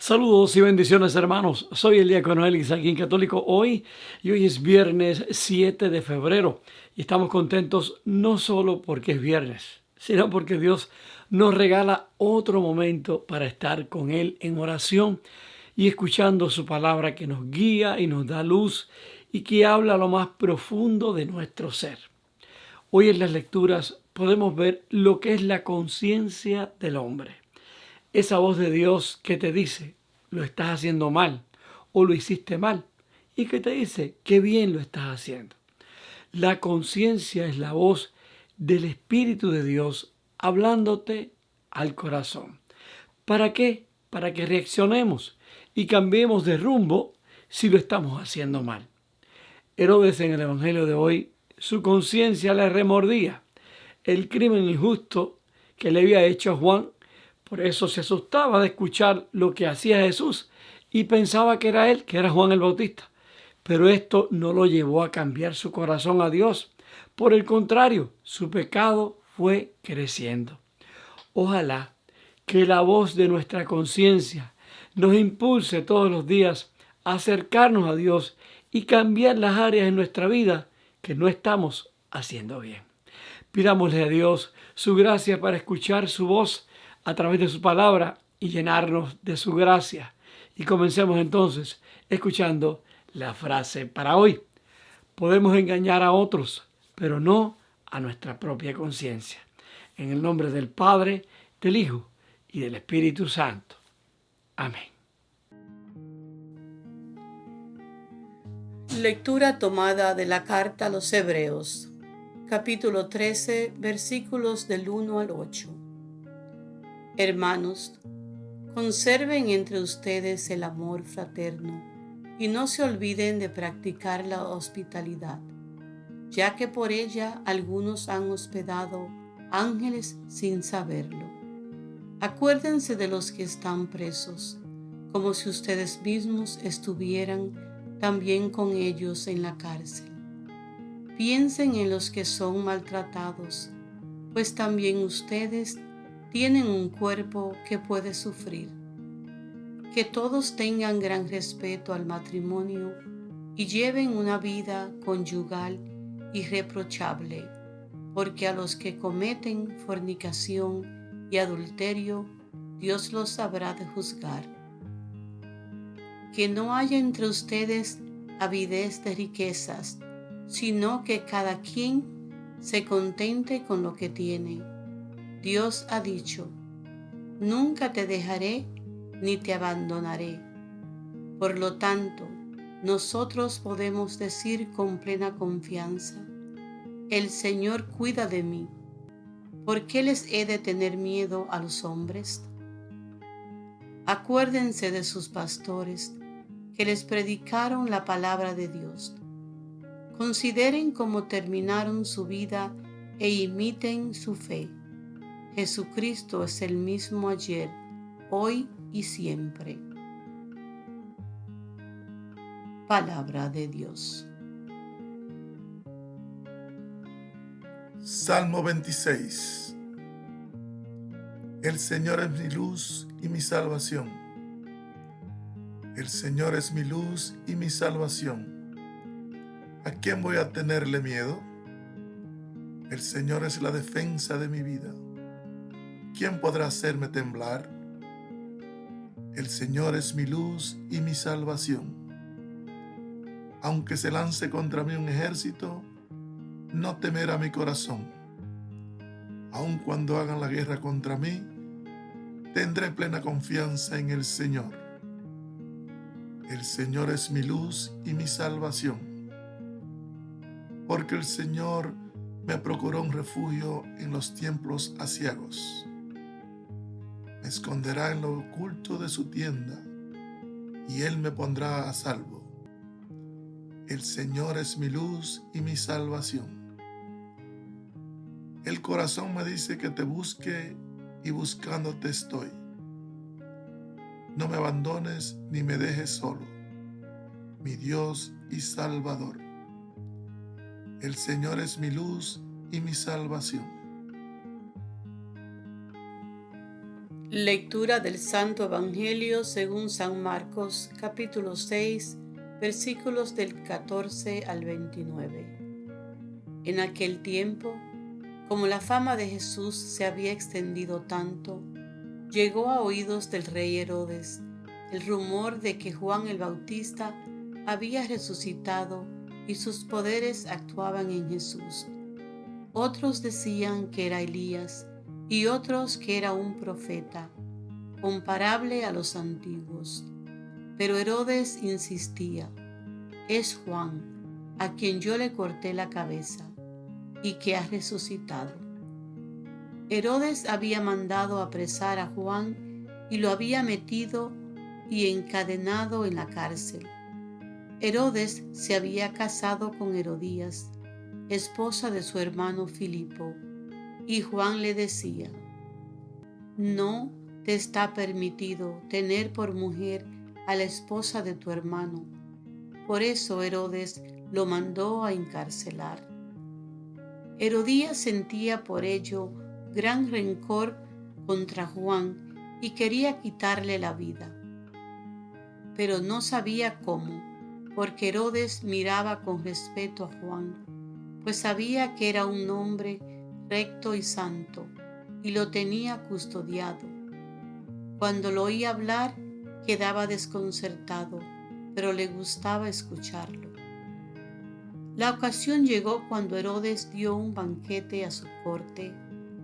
Saludos y bendiciones, hermanos. Soy el diácono Elix aquí en Católico Hoy y hoy es viernes 7 de febrero y estamos contentos no solo porque es viernes, sino porque Dios nos regala otro momento para estar con Él en oración y escuchando su palabra que nos guía y nos da luz y que habla a lo más profundo de nuestro ser. Hoy en las lecturas podemos ver lo que es la conciencia del hombre. Esa voz de Dios que te dice, lo estás haciendo mal o lo hiciste mal. Y que te dice, qué bien lo estás haciendo. La conciencia es la voz del Espíritu de Dios hablándote al corazón. ¿Para qué? Para que reaccionemos y cambiemos de rumbo si lo estamos haciendo mal. Herodes en el Evangelio de hoy, su conciencia le remordía el crimen injusto que le había hecho a Juan. Por eso se asustaba de escuchar lo que hacía Jesús y pensaba que era él, que era Juan el Bautista. Pero esto no lo llevó a cambiar su corazón a Dios. Por el contrario, su pecado fue creciendo. Ojalá que la voz de nuestra conciencia nos impulse todos los días a acercarnos a Dios y cambiar las áreas en nuestra vida que no estamos haciendo bien. Pidámosle a Dios su gracia para escuchar su voz a través de su palabra y llenarnos de su gracia. Y comencemos entonces escuchando la frase para hoy. Podemos engañar a otros, pero no a nuestra propia conciencia. En el nombre del Padre, del Hijo y del Espíritu Santo. Amén. Lectura tomada de la carta a los Hebreos, capítulo 13, versículos del 1 al 8. Hermanos, conserven entre ustedes el amor fraterno y no se olviden de practicar la hospitalidad, ya que por ella algunos han hospedado ángeles sin saberlo. Acuérdense de los que están presos, como si ustedes mismos estuvieran también con ellos en la cárcel. Piensen en los que son maltratados, pues también ustedes tienen un cuerpo que puede sufrir. Que todos tengan gran respeto al matrimonio y lleven una vida conyugal irreprochable, porque a los que cometen fornicación y adulterio, Dios los habrá de juzgar. Que no haya entre ustedes avidez de riquezas, sino que cada quien se contente con lo que tiene. Dios ha dicho, nunca te dejaré ni te abandonaré. Por lo tanto, nosotros podemos decir con plena confianza, el Señor cuida de mí. ¿Por qué les he de tener miedo a los hombres? Acuérdense de sus pastores, que les predicaron la palabra de Dios. Consideren cómo terminaron su vida e imiten su fe. Jesucristo es el mismo ayer, hoy y siempre. Palabra de Dios. Salmo 26. El Señor es mi luz y mi salvación. El Señor es mi luz y mi salvación. ¿A quién voy a tenerle miedo? El Señor es la defensa de mi vida. ¿Quién podrá hacerme temblar? El Señor es mi luz y mi salvación. Aunque se lance contra mí un ejército, no temerá mi corazón. Aun cuando hagan la guerra contra mí, tendré plena confianza en el Señor. El Señor es mi luz y mi salvación. Porque el Señor me procuró un refugio en los tiempos aciagos. Me esconderá en lo oculto de su tienda, y Él me pondrá a salvo. El Señor es mi luz y mi salvación. El corazón me dice que te busque, y buscándote estoy. No me abandones ni me dejes solo, mi Dios y Salvador. El Señor es mi luz y mi salvación. Lectura del Santo Evangelio según San Marcos, capítulo 6, versículos del 14 al 29. En aquel tiempo, como la fama de Jesús se había extendido tanto, llegó a oídos del rey Herodes el rumor de que Juan el Bautista había resucitado y sus poderes actuaban en Jesús. Otros decían que era Elías y otros que era un profeta, comparable a los antiguos. Pero Herodes insistía: es Juan, a quien yo le corté la cabeza y que ha resucitado. Herodes había mandado apresar a Juan y lo había metido y encadenado en la cárcel. Herodes se había casado con Herodías, esposa de su hermano Filipo, y Juan le decía: no te está permitido tener por mujer a la esposa de tu hermano. Por eso Herodes lo mandó a encarcelar. Herodías sentía por ello gran rencor contra Juan y quería quitarle la vida. Pero no sabía cómo, porque Herodes miraba con respeto a Juan, pues sabía que era un hombre recto y santo, y lo tenía custodiado. Cuando lo oía hablar, quedaba desconcertado, pero le gustaba escucharlo. La ocasión llegó cuando Herodes dio un banquete a su corte,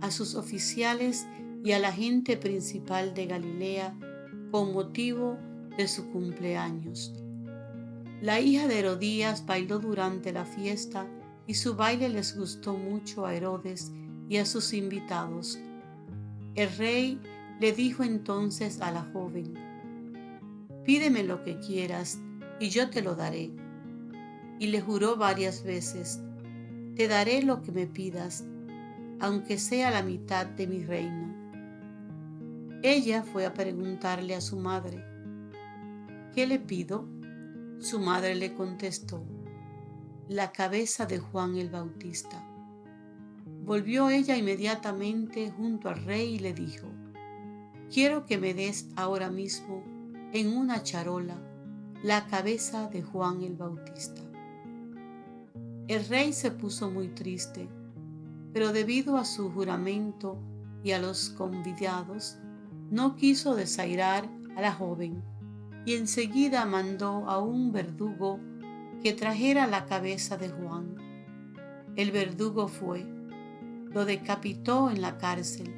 a sus oficiales y a la gente principal de Galilea con motivo de su cumpleaños. La hija de Herodías bailó durante la fiesta y su baile les gustó mucho a Herodes y a sus invitados. El rey le dijo entonces a la joven: pídeme lo que quieras y yo te lo daré. Y le juró varias veces: te daré lo que me pidas, aunque sea la mitad de mi reino. Ella fue a preguntarle a su madre: ¿qué le pido? Su madre le contestó: la cabeza de Juan el Bautista. Volvió ella inmediatamente junto al rey y le dijo: quiero que me des ahora mismo en una charola la cabeza de Juan el Bautista. El rey se puso muy triste, pero debido a su juramento y a los convidados, no quiso desairar a la joven y enseguida mandó a un verdugo que trajera la cabeza de Juan. El verdugo fue, lo decapitó en la cárcel,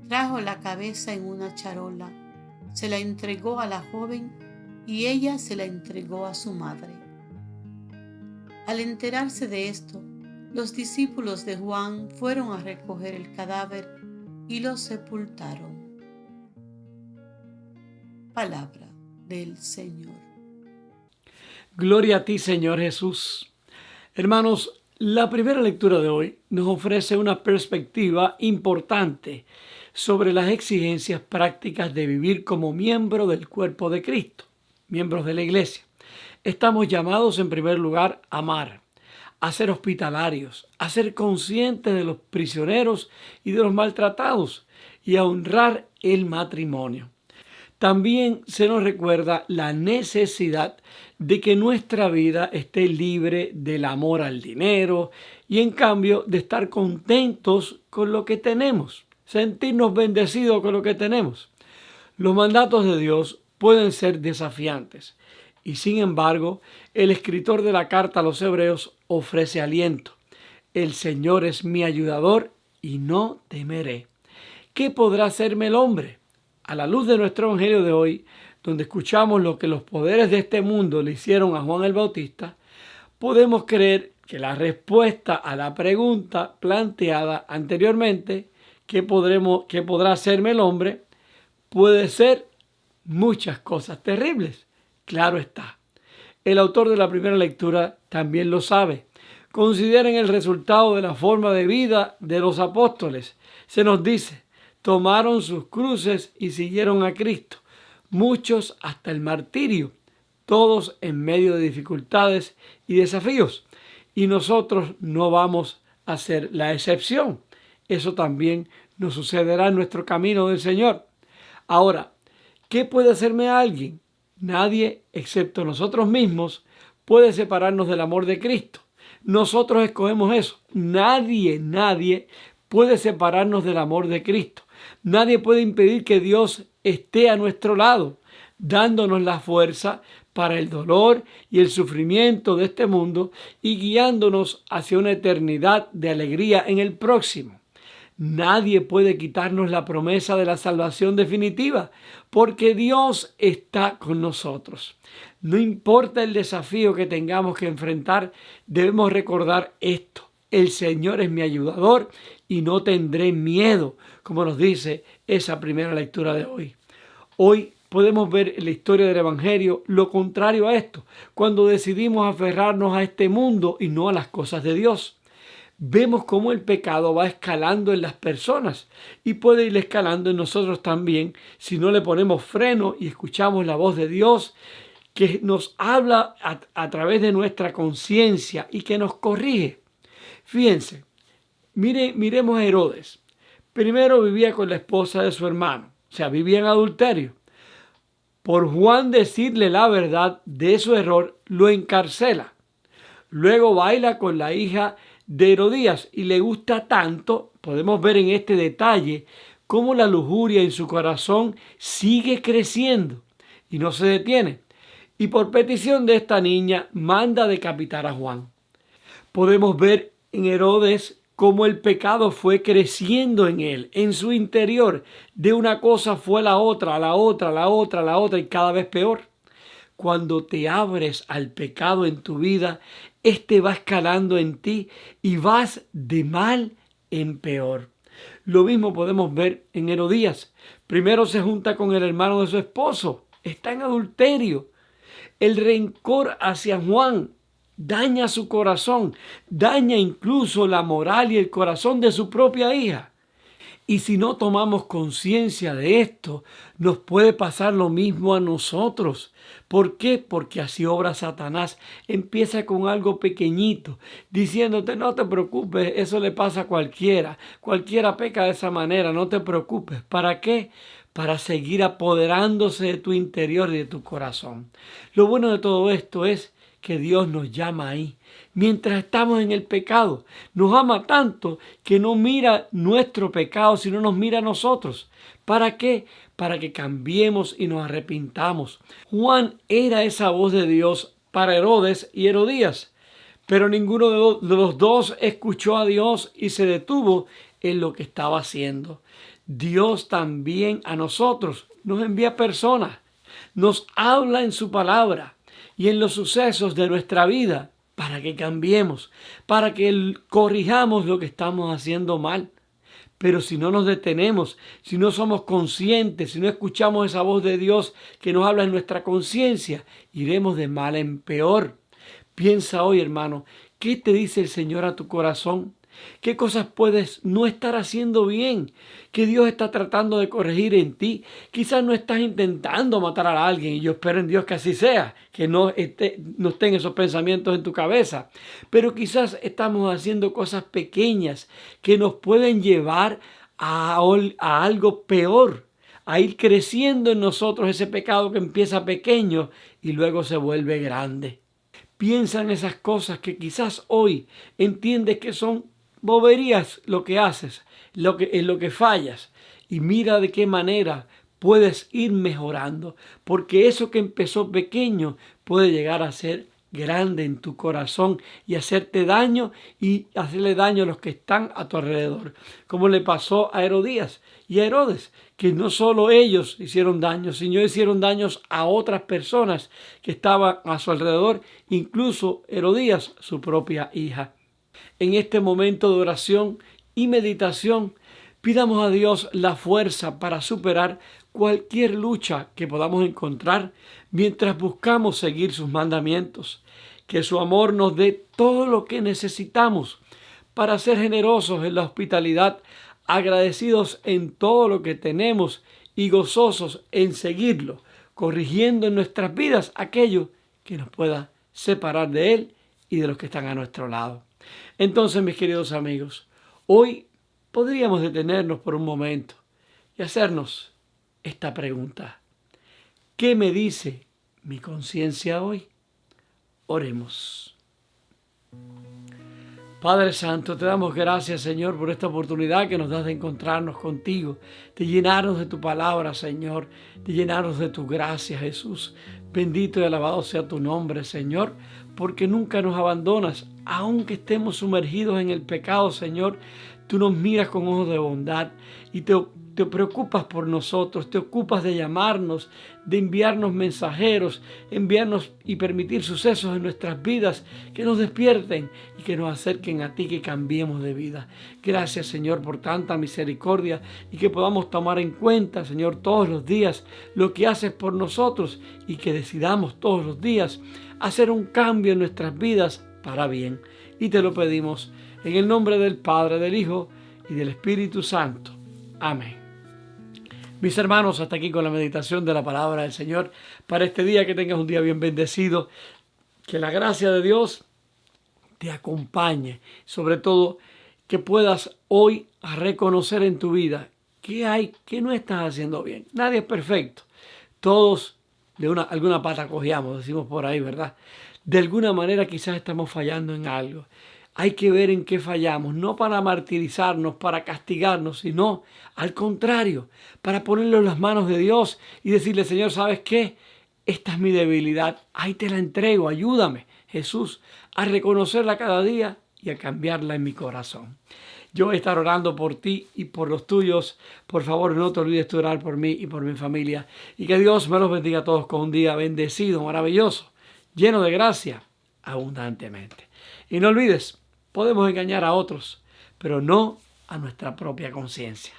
trajo la cabeza en una charola, se la entregó a la joven y ella se la entregó a su madre. Al enterarse de esto, los discípulos de Juan fueron a recoger el cadáver y lo sepultaron. Palabra del Señor. Gloria a ti, Señor Jesús. Hermanos, la primera lectura de hoy nos ofrece una perspectiva importante sobre las exigencias prácticas de vivir como miembro del cuerpo de Cristo, miembros de la Iglesia. Estamos llamados en primer lugar a amar, a ser hospitalarios, a ser conscientes de los prisioneros y de los maltratados y a honrar el matrimonio. También se nos recuerda la necesidad de que nuestra vida esté libre del amor al dinero y en cambio de estar contentos con lo que tenemos, sentirnos bendecidos con lo que tenemos. Los mandatos de Dios pueden ser desafiantes y sin embargo el escritor de la carta a los Hebreos ofrece aliento. El Señor es mi ayudador y no temeré. ¿Qué podrá hacerme el hombre? A la luz de nuestro evangelio de hoy, donde escuchamos lo que los poderes de este mundo le hicieron a Juan el Bautista, podemos creer que la respuesta a la pregunta planteada anteriormente, ¿qué podrá hacerme el hombre?, puede ser muchas cosas terribles. Claro está. El autor de la primera lectura también lo sabe. Consideren el resultado de la forma de vida de los apóstoles. Se nos dice: tomaron sus cruces y siguieron a Cristo, muchos hasta el martirio, todos en medio de dificultades y desafíos. Y nosotros no vamos a ser la excepción. Eso también nos sucederá en nuestro camino del Señor. Ahora, ¿qué puede hacerme a alguien? Nadie, excepto nosotros mismos, puede separarnos del amor de Cristo. Nosotros escogemos eso. Nadie puede separarnos del amor de Cristo. Nadie puede impedir que Dios esté a nuestro lado, dándonos la fuerza para el dolor y el sufrimiento de este mundo y guiándonos hacia una eternidad de alegría en el próximo. Nadie puede quitarnos la promesa de la salvación definitiva, porque Dios está con nosotros. No importa el desafío que tengamos que enfrentar, debemos recordar esto: el Señor es mi ayudador y no tendré miedo, como nos dice esa primera lectura de hoy. Hoy podemos ver en la historia del Evangelio lo contrario a esto, cuando decidimos aferrarnos a este mundo y no a las cosas de Dios. Vemos cómo el pecado va escalando en las personas y puede ir escalando en nosotros también si no le ponemos freno y escuchamos la voz de Dios que nos habla a través de nuestra conciencia y que nos corrige. Fíjense, miremos a Herodes. Primero vivía con la esposa de su hermano, o sea, vivía en adulterio. Por Juan decirle la verdad de su error, lo encarcela. Luego baila con la hija de Herodías y le gusta tanto, podemos ver en este detalle, cómo la lujuria en su corazón sigue creciendo y no se detiene. Y por petición de esta niña manda decapitar a Juan. Podemos ver en Herodes cómo el pecado fue creciendo en él, en su interior. De una cosa fue a la otra, y cada vez peor. Cuando te abres al pecado en tu vida, este va escalando en ti y vas de mal en peor. Lo mismo podemos ver en Herodías. Primero se junta con el hermano de su esposo. Está en adulterio. El rencor hacia Juan daña su corazón, daña incluso la moral y el corazón de su propia hija. Y si no tomamos conciencia de esto, nos puede pasar lo mismo a nosotros. ¿Por qué? Porque así obra Satanás. Empieza con algo pequeñito, diciéndote: no te preocupes, eso le pasa a cualquiera. Cualquiera peca de esa manera, no te preocupes. ¿Para qué? Para seguir apoderándose de tu interior y de tu corazón. Lo bueno de todo esto es que Dios nos llama ahí. Mientras estamos en el pecado, nos ama tanto que no mira nuestro pecado, sino nos mira a nosotros. ¿Para qué? Para que cambiemos y nos arrepintamos. Juan era esa voz de Dios para Herodes y Herodías, pero ninguno de los dos escuchó a Dios y se detuvo en lo que estaba haciendo. Dios también a nosotros nos envía personas, nos habla en su palabra y en los sucesos de nuestra vida para que cambiemos, para que corrijamos lo que estamos haciendo mal. Pero si no nos detenemos, si no somos conscientes, si no escuchamos esa voz de Dios que nos habla en nuestra conciencia, iremos de mal en peor. Piensa hoy, hermano, ¿qué te dice el Señor a tu corazón? ¿Qué cosas puedes no estar haciendo bien? ¿Qué Dios está tratando de corregir en ti? Quizás no estás intentando matar a alguien, y yo espero en Dios que así sea, que no estén esos pensamientos en tu cabeza. Pero quizás estamos haciendo cosas pequeñas que nos pueden llevar a algo peor, a ir creciendo en nosotros ese pecado que empieza pequeño y luego se vuelve grande. Piensa en esas cosas que quizás hoy entiendes que son boberías lo que haces, en lo que fallas, y mira de qué manera puedes ir mejorando, porque eso que empezó pequeño puede llegar a ser grande en tu corazón y hacerte daño y hacerle daño a los que están a tu alrededor, como le pasó a Herodías y a Herodes, que no solo ellos hicieron daño, sino hicieron daños a otras personas que estaban a su alrededor, incluso Herodías, su propia hija. En este momento de oración y meditación, pidamos a Dios la fuerza para superar cualquier lucha que podamos encontrar mientras buscamos seguir sus mandamientos. Que su amor nos dé todo lo que necesitamos para ser generosos en la hospitalidad, agradecidos en todo lo que tenemos y gozosos en seguirlo, corrigiendo en nuestras vidas aquello que nos pueda separar de Él y de los que están a nuestro lado. Entonces, mis queridos amigos, hoy podríamos detenernos por un momento y hacernos esta pregunta: ¿qué me dice mi conciencia hoy? Oremos. Padre Santo, te damos gracias, Señor, por esta oportunidad que nos das de encontrarnos contigo, de llenarnos de tu palabra, Señor, de llenarnos de tu gracia, Jesús. Bendito y alabado sea tu nombre, Señor, porque nunca nos abandonas, aunque estemos sumergidos en el pecado, Señor. Tú nos miras con ojos de bondad y te preocupas por nosotros, te ocupas de llamarnos, de enviarnos mensajeros, enviarnos y permitir sucesos en nuestras vidas que nos despierten y que nos acerquen a ti, que cambiemos de vida. Gracias, Señor, por tanta misericordia y que podamos tomar en cuenta, Señor, todos los días lo que haces por nosotros y que decidamos todos los días hacer un cambio en nuestras vidas para bien. Y te lo pedimos en el nombre del Padre, del Hijo y del Espíritu Santo. Amén. Mis hermanos, hasta aquí con la meditación de la palabra del Señor para este día. Que tengas un día bien bendecido. Que la gracia de Dios te acompañe. Sobre todo, que puedas hoy reconocer en tu vida que no estás haciendo bien. Nadie es perfecto. Todos de alguna pata cojeamos, decimos por ahí, ¿verdad? De alguna manera quizás estamos fallando en algo. Hay que ver en qué fallamos, no para martirizarnos, para castigarnos, sino al contrario, para ponerlo en las manos de Dios y decirle: Señor, ¿sabes qué? Esta es mi debilidad, ahí te la entrego, ayúdame, Jesús, a reconocerla cada día y a cambiarla en mi corazón. Yo voy a estar orando por ti y por los tuyos. Por favor, no te olvides de orar por mí y por mi familia. Y que Dios me los bendiga a todos con un día bendecido, maravilloso, lleno de gracia, abundantemente. Y no olvides, podemos engañar a otros, pero no a nuestra propia conciencia.